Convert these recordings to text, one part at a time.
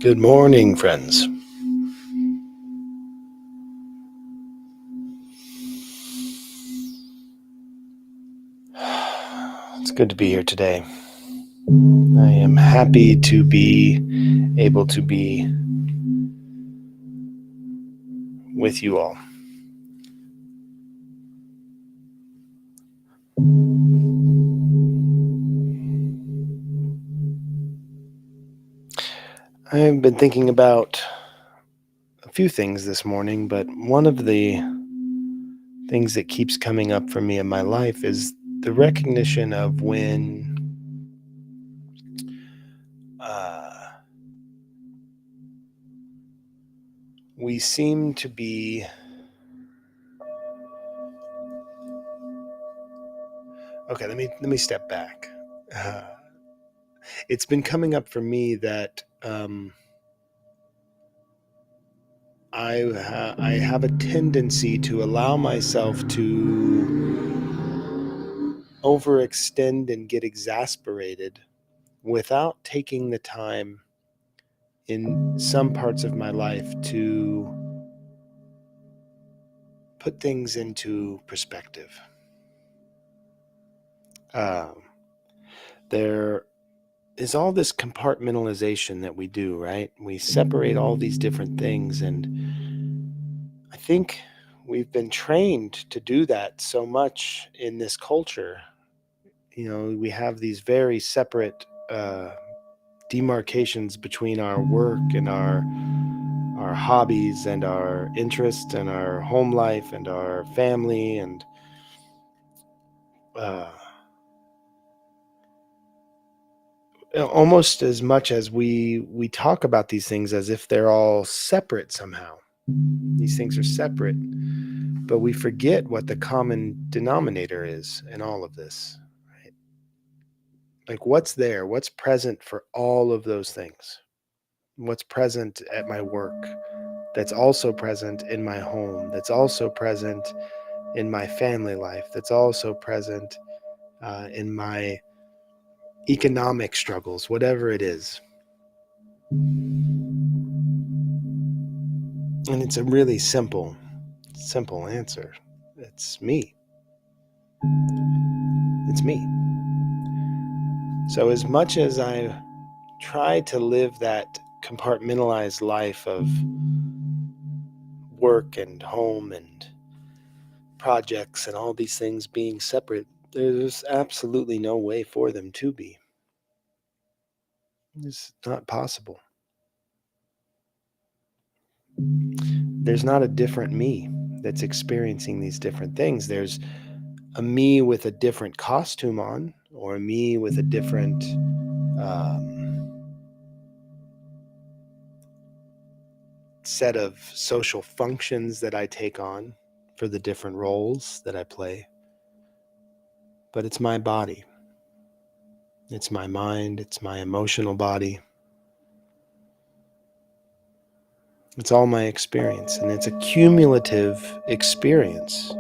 Good morning, friends. It's good to be here today. I am happy to be able to be with you all. I've been thinking about a few things this morning, but one of the things that keeps coming up for me in my life is the recognition of when we seem to be okay. Let me step back. It's been coming up for me that I have a tendency to allow myself to overextend and get exasperated without taking the time in some parts of my life to put things into perspective. There is all this compartmentalization that we do, right? We separate all these different things, and I think we've been trained to do that so much in this culture. We have these very separate demarcations between our work and our hobbies and our interests and our home life and our family, and uh, almost as much as we talk about these things as if they're all separate somehow. These things are separate, but we forget what the common denominator is in all of this, right? Like, what's there, what's present for all of those things, what's present at my work, that's also present in my home, that's also present in my family life, that's also present in my economic struggles, whatever it is. And it's a really simple answer. It's me. It's me. So as much as I try to live that compartmentalized life of work and home and projects and all these things being separate, there's absolutely no way for them to be. It's not possible. There's not a different me that's experiencing these different things. There's a me with a different costume on, or a me with a different set of social functions that I take on for the different roles that I play. But it's my body. It's my mind. It's my emotional body. It's all my experience, and it's a cumulative experience.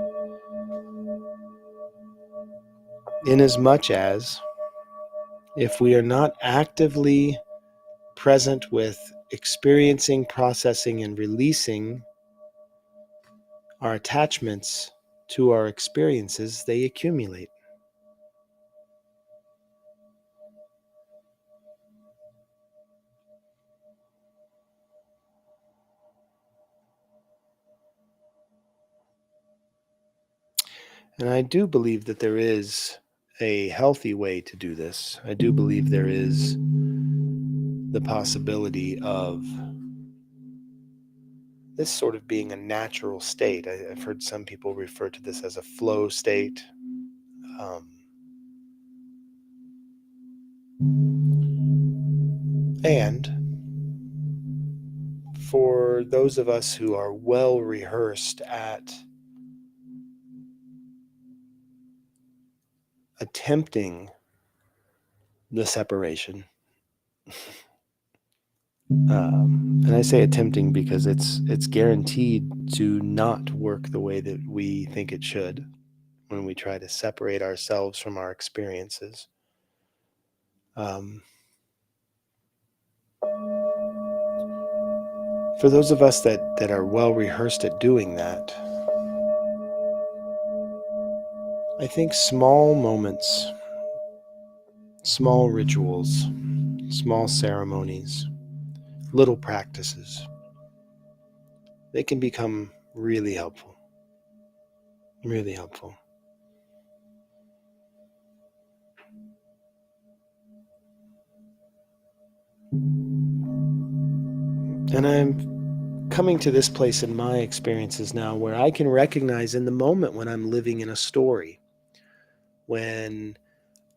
In as much as, if we are not actively present with experiencing, processing, and releasing our attachments to our experiences, they accumulate. And I do believe that there is a healthy way to do this. I do believe there is the possibility of this sort of being a natural state. I've heard some people refer to this as a flow state. Um, and for those of us who are well rehearsed at attempting the separation, and I say attempting because it's guaranteed to not work the way that we think it should when we try to separate ourselves from our experiences. Um, For those of us that are well rehearsed at doing that, I think small moments, small rituals, small ceremonies, little practices, they can become really helpful. Really helpful. And I'm coming to this place in my experiences now where I can recognize in the moment when I'm living in a story, when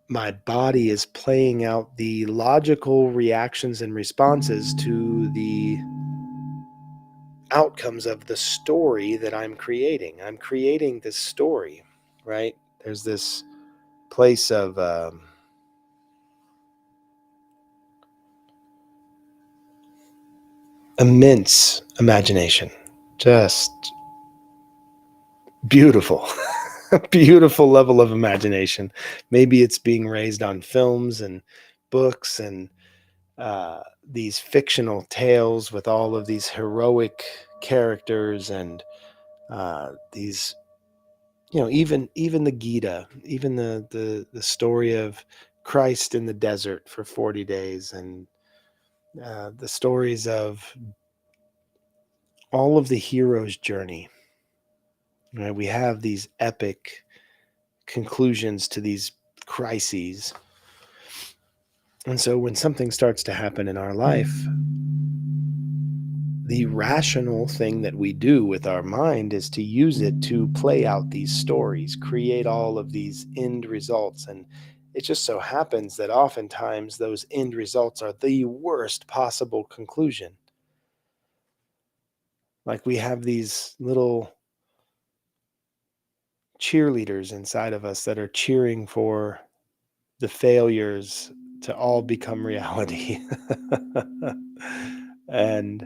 my body is playing out the logical reactions and responses to the outcomes of the story that I'm creating. I'm creating this story, right? There's this place of immense imagination, just beautiful. Beautiful level of imagination. Maybe it's being raised on films and books and these fictional tales with all of these heroic characters and these, even the Gita, even the story of Christ in the desert for 40 days, and the stories of all of the hero's journey. Right? We have these epic conclusions to these crises. And so when something starts to happen in our life, the rational thing that we do with our mind is to use it to play out these stories, create all of these end results. And it just so happens that oftentimes those end results are the worst possible conclusion. Like we have these little cheerleaders inside of us that are cheering for the failures to all become reality. And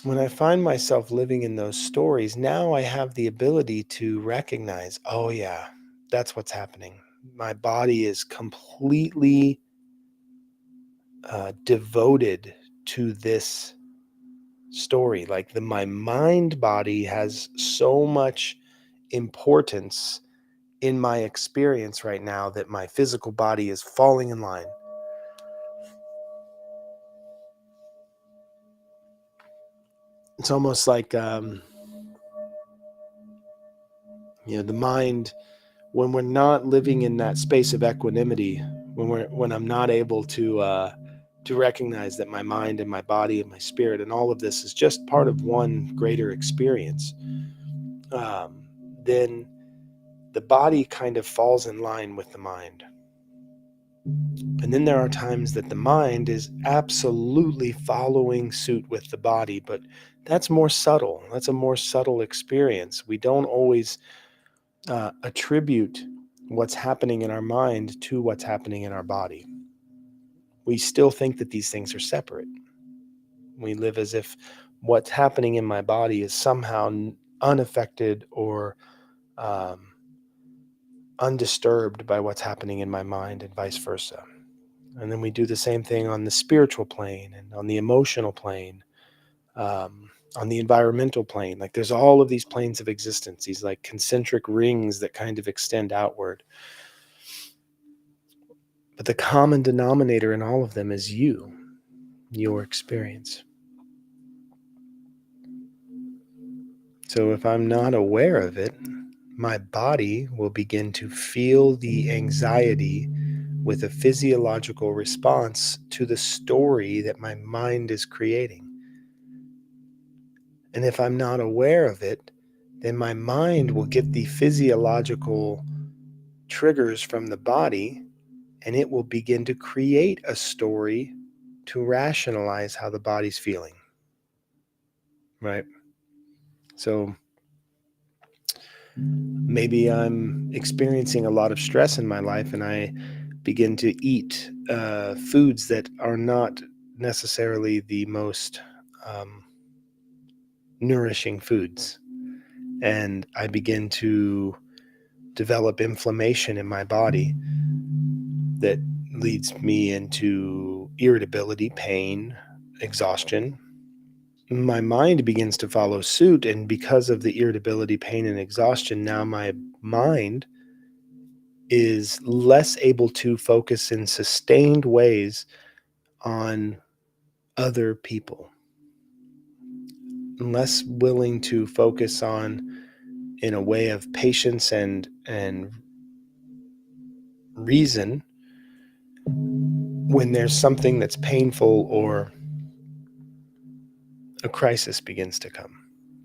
when I find myself living in those stories, now I have the ability to recognize, oh, yeah, that's what's happening. My body is completely devoted to this story. Like my mind body has so much importance in my experience right now that my physical body is falling in line. It's almost like, the mind, when we're not living in that space of equanimity, when I'm not able to recognize that my mind and my body and my spirit and all of this is just part of one greater experience, then the body kind of falls in line with the mind. And then there are times that the mind is absolutely following suit with the body, but that's more subtle. That's a more subtle experience. We don't always attribute what's happening in our mind to what's happening in our body. We still think that these things are separate. We live as if what's happening in my body is somehow unaffected or um, undisturbed by what's happening in my mind, and vice versa. And then we do the same thing on the spiritual plane and on the emotional plane, on the environmental plane. Like there's all of these planes of existence, these like concentric rings that kind of extend outward. But the common denominator in all of them is you, your experience. So if I'm not aware of it, my body will begin to feel the anxiety with a physiological response to the story that my mind is creating. And if I'm not aware of it, then my mind will get the physiological triggers from the body, and it will begin to create a story to rationalize how the body's feeling. Right? So maybe I'm experiencing a lot of stress in my life, and I begin to eat foods that are not necessarily the most nourishing foods. And I begin to develop inflammation in my body that leads me into irritability, pain, exhaustion, my mind begins to follow suit. And because of the irritability, pain, and exhaustion, now my mind is less able to focus in sustained ways on other people, less willing to focus on in a way of patience and reason when there's something that's painful or a crisis begins to come.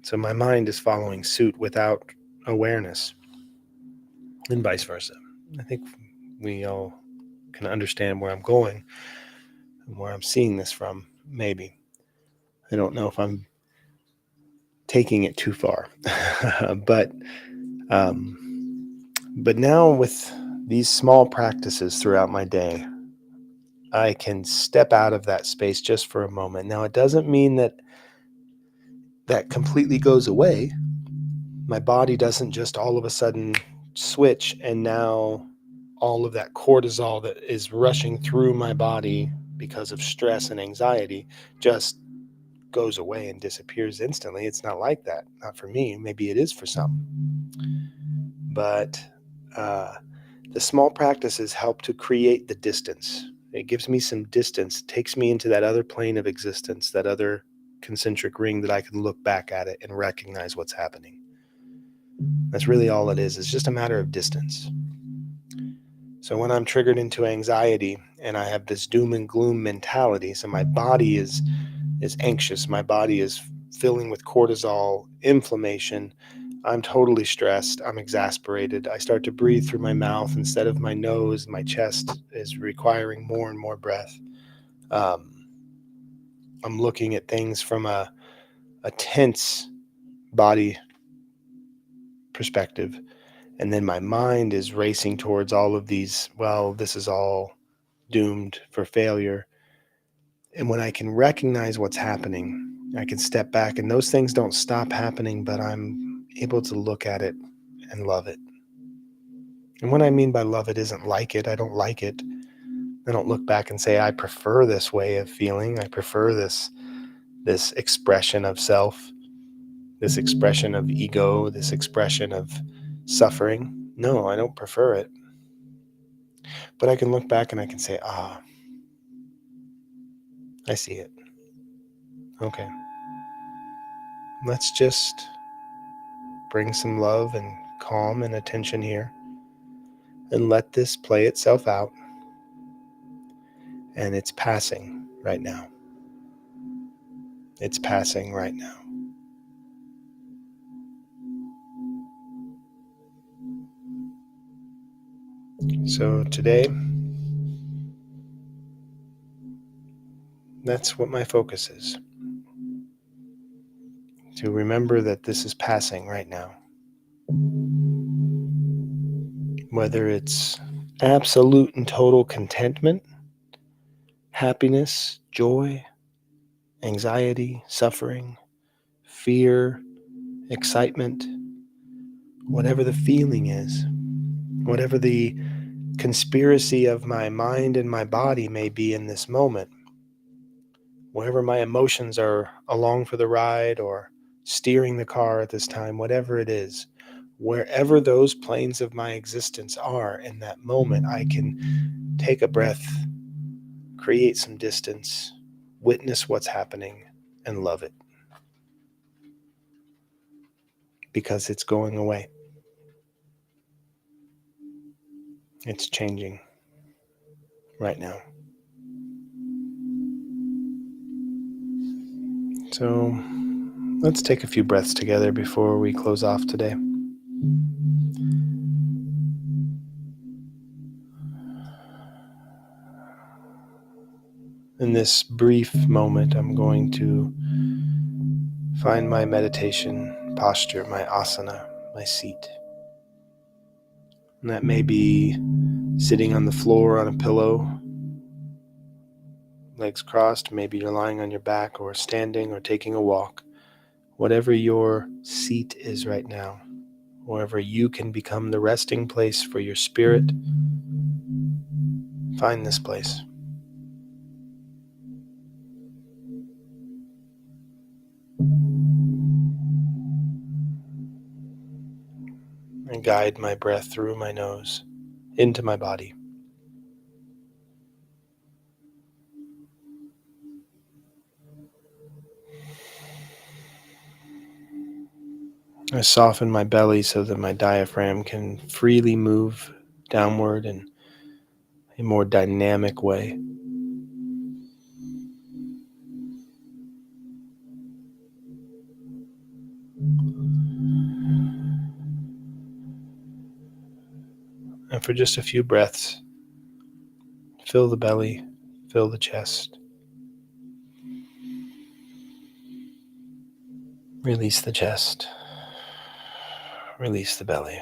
So my mind is following suit without awareness, and vice versa. I think we all can understand where I'm going and where I'm seeing this from, maybe. I don't know if I'm taking it too far. but but now with these small practices throughout my day, I can step out of that space just for a moment. Now, it doesn't mean that completely goes away. My body doesn't just all of a sudden switch, and now all of that cortisol that is rushing through my body because of stress and anxiety just goes away and disappears instantly. It's not like that. Not for me. Maybe it is for some. But the small practices help to create the distance. It gives me some distance, takes me into that other plane of existence, that other concentric ring that I can look back at it and recognize what's happening. That's really all it is. It's just a matter of distance. So when I'm triggered into anxiety and I have this doom and gloom mentality, so my body is anxious, my body is filling with cortisol, inflammation, I'm totally stressed, I'm exasperated, I start to breathe through my mouth instead of my nose, my chest is requiring more and more breath. I'm looking at things from a tense body perspective. And then my mind is racing towards all of these, well, this is all doomed for failure. And when I can recognize what's happening, I can step back, and those things don't stop happening, but I'm able to look at it and love it. And what I mean by love it isn't like it. I don't like it. I don't look back and say, I prefer this way of feeling. I prefer this expression of self, this expression of ego, this expression of suffering. No, I don't prefer it. But I can look back and I can say, I see it. Okay. Let's just bring some love and calm and attention here and let this play itself out. And it's passing right now. It's passing right now. So today, that's what my focus is. To remember that this is passing right now. Whether it's absolute and total contentment, happiness, joy, anxiety, suffering, fear, excitement, whatever the feeling is, whatever the conspiracy of my mind and my body may be in this moment, wherever my emotions are along for the ride or steering the car at this time, whatever it is, wherever those planes of my existence are in that moment, I can take a breath, create some distance, witness what's happening, and love it. Because it's going away. It's changing right now. So let's take a few breaths together before we close off today. In this brief moment, I'm going to find my meditation posture, my asana, my seat. And that may be sitting on the floor on a pillow, legs crossed. Maybe you're lying on your back or standing or taking a walk. Whatever your seat is right now, wherever you can become the resting place for your spirit, find this place. and guide my breath through my nose into my body. I soften my belly so that my diaphragm can freely move downward in a more dynamic way. And for just a few breaths, fill the belly, fill the chest. Release the chest. Release the belly.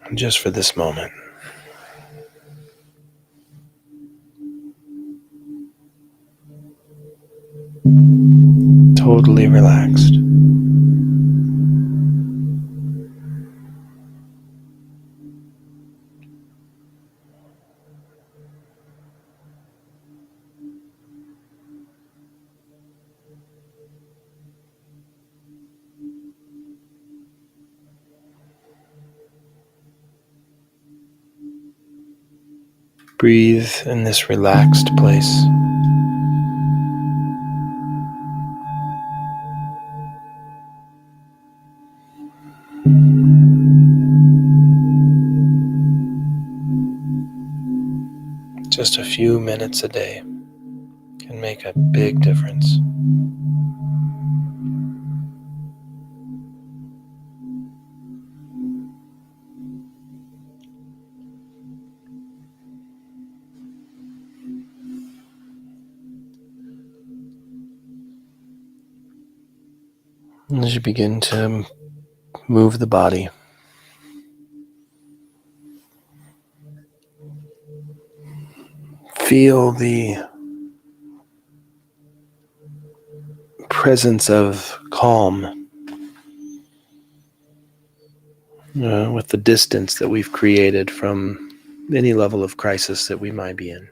And just for this moment, totally relaxed. Breathe in this relaxed place. Just a few minutes a day can make a big difference. And as you begin to move the body, feel the presence of calm with the distance that we've created from any level of crisis that we might be in.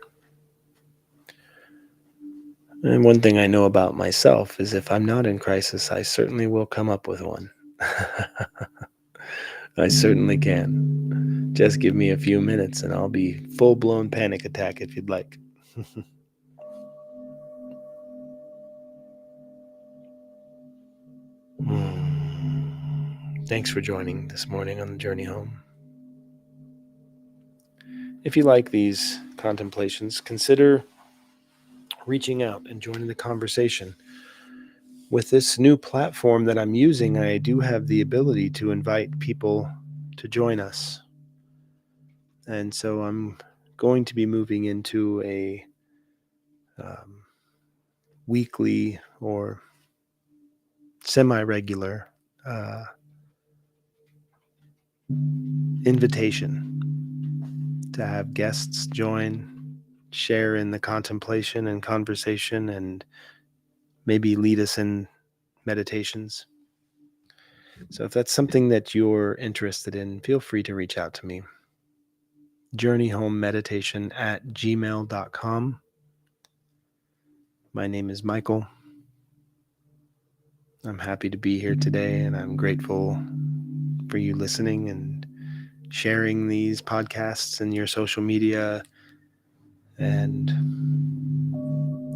And one thing I know about myself is if I'm not in crisis, I certainly will come up with one. I certainly can. Just give me a few minutes and I'll be full-blown panic attack if you'd like. Thanks for joining this morning on the journey home. If you like these contemplations, consider reaching out and joining the conversation. With this new platform that I'm using, I do have the ability to invite people to join us. And so I'm going to be moving into a weekly or semi-regular invitation to have guests join, share in the contemplation and conversation, and maybe lead us in meditations. So if that's something that you're interested in, feel free to reach out to me. journeyhomemeditation@gmail.com. My name is Michael. I'm happy to be here today, and I'm grateful for you listening and sharing these podcasts in your social media, and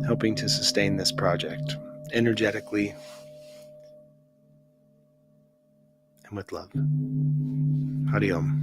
helping to sustain this project energetically and with love. Hariom.